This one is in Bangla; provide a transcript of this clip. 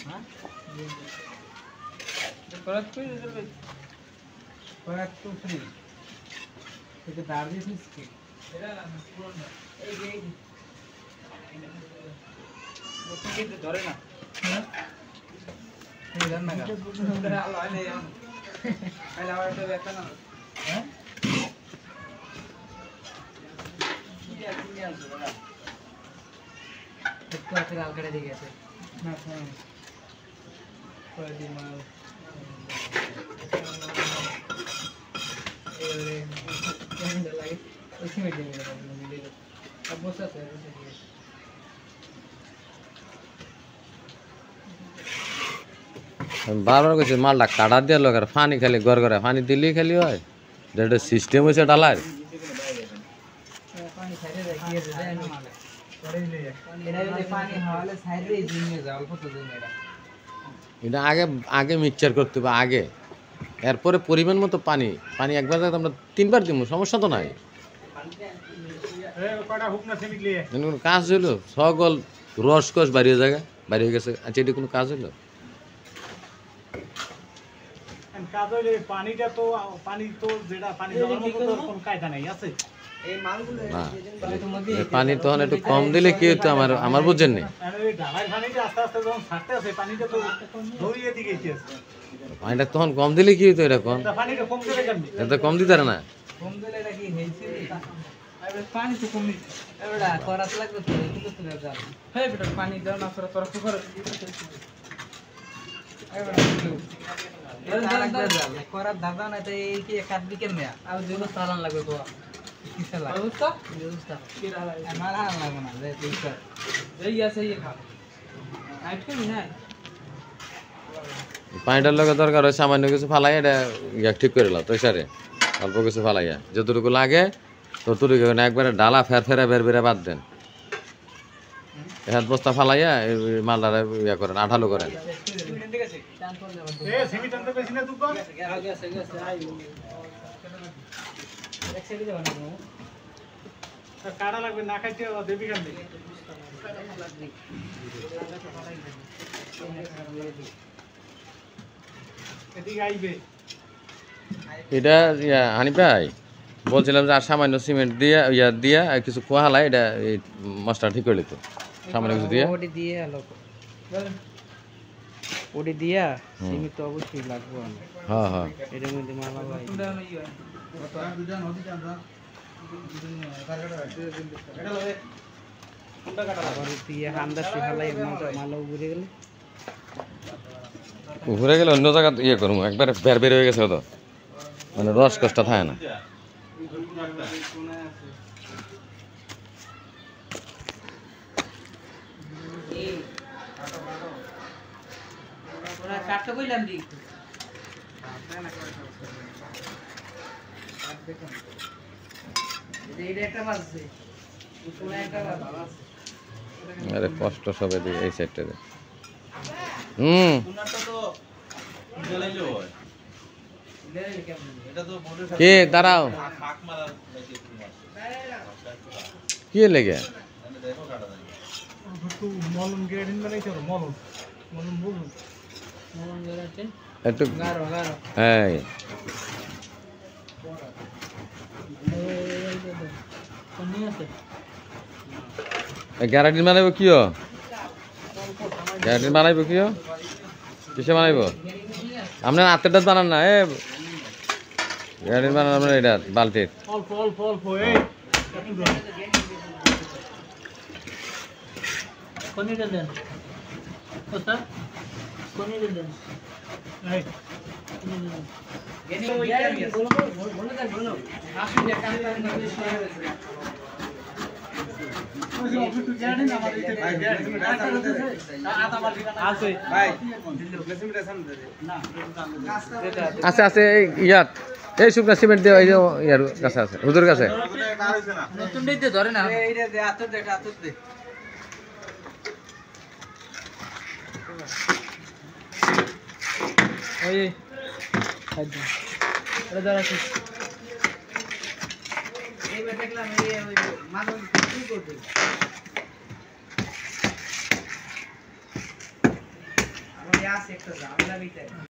হ্যাঁ परत कोई इधर पे परत तो फ्री तो दार दिस इसके एरा ना पूर्ण ए वो तो के धरे ना हां এই জান না ধরে আলো হয় না এখন আইলা আবার তো একটা না হ্যাঁ কি আছে বড়া একটু আছে লাল করে দিয়ে গেছে না হ্যাঁ করে দি মাল বারবার কইছে মালটা কাটা দিয়ে লোক আর পানি খালি গড় গড়া পানি দিলেই খালি হয় যেটা সিস্টেম হইছে ডালার পানি ছাইরে রাখিয়ে দেয় না মালে করে দিলে এটা যদি পানি হাওয়ালে ছাইরে জিমে যাও অল্প তো দিন এটা আগে আগে মিক্সচার করতে হবে আগে এরপরে পরিমাণ মতো পানি পানি একবার যাতে আমরা তিনবার দিব সমস্যা তো নাই কোনো কাজ হইলো সকল রসকস বাড়িয়ে জায়গা বাড়িয়ে গেছে আচ্ছা এটা কোনো কাজ হইলো কাজ হইলে পানিটা তো পানি তো যেটা পানি জমার মতো কোনো কায়দা নাই আছে এই মালগুলো পানি তখন একটু কম দিলে কি হতো আমার বুঝছেন না এই ঢালাই পানিটা আস্তে আস্তে যখন ছাড়তে আছে পানিটা তো দৌড়িয়ে দিকে গেছে পানিটা তখন কম দিলে কি হতো এটা কম পানিটা কম দিলে কেমনে এটা কম দিতে না কম দিলে এটা কি হইছে আরে পানি তো কম এবারে করাত লাগবে তো কিন্তু তো না জান হে বেটা পানি দাও না তোরা তোরা করে এবারে করাত দাদা না তো এই কি কাট দিকে না আর যেগুলো চালান লাগবে তো কিসে লাগবে বুঝছো বুঝছো আমার আর লাগবে না যে তুই কর এই আছে এই খা আইট করি না পানিটার লগে দরকার হয় সামান্য কিছু ফালাই এটা ঠিক করে লাও তো সারে অল্প কিছু ফালাইয়া যতটুকু লাগে ততটুকু একবারে ডালা ফেরফেরা বেরবেরা বাদ দেন এক বস্তা ফালাইয়া এই মালটা ইয়া করেন আঠালো করেন কাটা লাগবে না খাইতে দেবি কেন এদিকে আইবে এটা হানিফ ভাই বলছিলাম যে আর সামান্য সিমেন্ট দিয়ে ইয়া দিয়া আর কিছু খোয়া হালাই এটা এই মাছটা ঠিক করে দিত সামান্য কিছু দিয়ে ওডি দিয়ে আলো ওডি দিয়া সিমেন্ট তো অবশ্যই লাগবে হ্যাঁ হ্যাঁ এর মধ্যে মালা ভাই আবার দিয়ে হামদাসি হালাই মালা উড়ে গেল ঘুরে গেলে অন্য জায়গা ইয়ে করবো একবার বের বের হয়ে গেছে তো মানে রস কষ্ট থাকে না কাটতে কইলাম দি এইটা একটা বাজছে উপরে একটা বাজছে আরে কষ্ট সবে দিয়ে এই সাইডটা দে কে দাঁড়াও কি লেগে মলম গ্রেডিং বানাইছো মলম মলম বুঝুন মন গেছে একটু গারো গারো এই কোনি আছে গ্যারান্টি বানাইব কিয় গ্যারান্টি বানাইব কিয় কিসে বানাইব আপনার হাতেরটা বানান না এ গ্যারান্টি বানান আপনার এটা বালতির অল্প অল্প অল্প এই কোনি দেন ওস্তাদ কোনি দেন এই গেনি ওই বলো বলো আপনি দেখা করেন আছে আছে ইয়াত এই শুকনা সিমেন্ট দিয়ে এই যে ইয়ার কাছে আছে হুজুর কাছে নতুন দিতে ধরে না এইটা দে আতর দে আতর দে ওই খাইদা আরে দাঁড়া এই দেখলাম এই ওই মাদক কি করবে আমার আছে একটা ঝামেলা বিতে